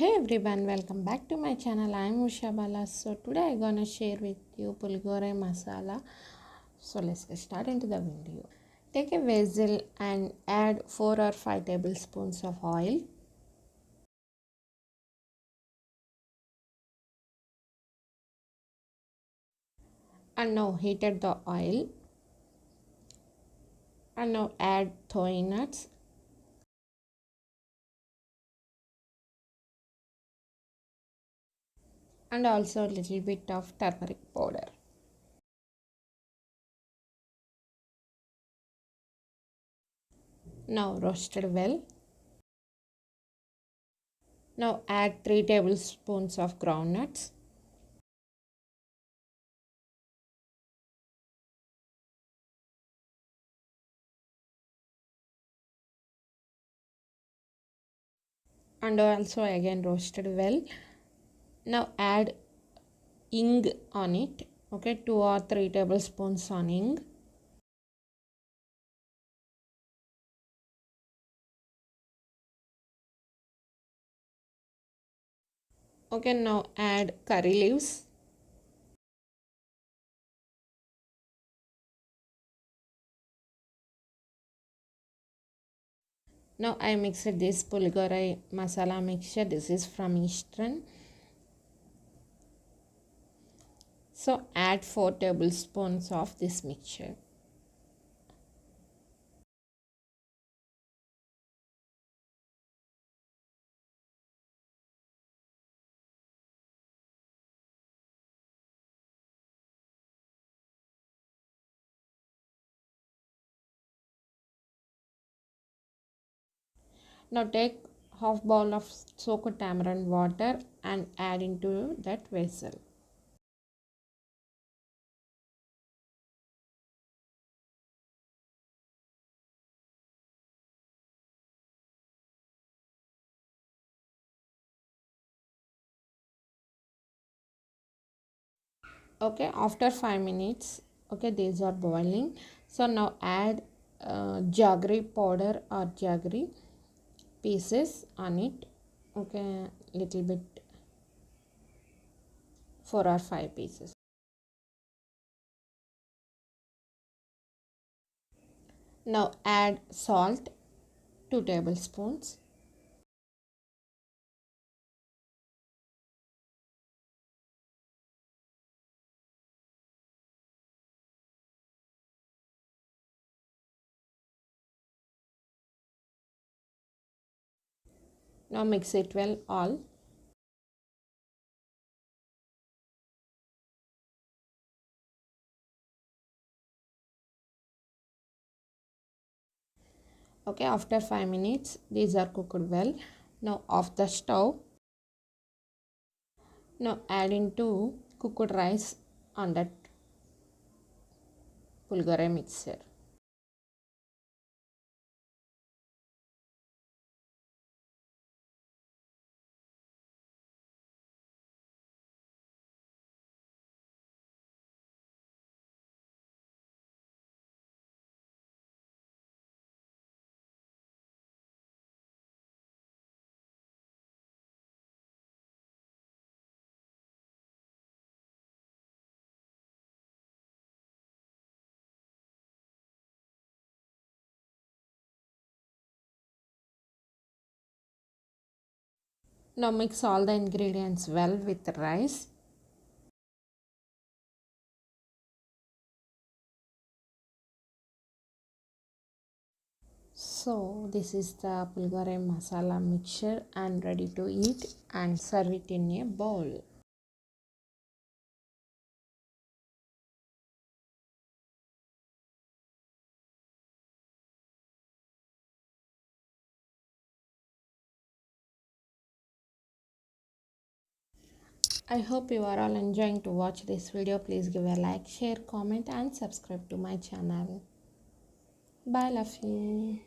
Hey everyone, welcome back to my channel. I am Usha Bala. So today I'm gonna share with you Puliogare Masala. So let's get started into the video. Take a vessel and add 4 or 5 tablespoons of oil. And now heated the oil. And now add soy nuts. And also a little bit of turmeric powder. Now roasted well. Now add 3 tablespoons of groundnuts. And also again roasted well. Now add ing on it. Okay, 2 or 3 tablespoons on ing. Okay, now add curry leaves. Now I mixed this Puliogare Masala mixture. This is from Eastern. So add 4 tablespoons of this mixture. Now take half bowl of soaked tamarind water and add into that vessel. Okay, after 5 minutes, okay, these are boiling. So now add jaggery powder or jaggery pieces on it. Okay, little bit, 4 or 5 pieces. Now add salt, 2 tablespoons. Now mix it well all. Okay, after 5 minutes, these are cooked well. Now off the stove. Now add into cooked rice on that Puliogare mixture. Now mix all the ingredients well with the rice. So this is the Puliogare Masala mixture and ready to eat and serve it in a bowl. I hope you are all enjoying to watch this video. Please give a like, share, comment and subscribe to my channel. Bye, love you.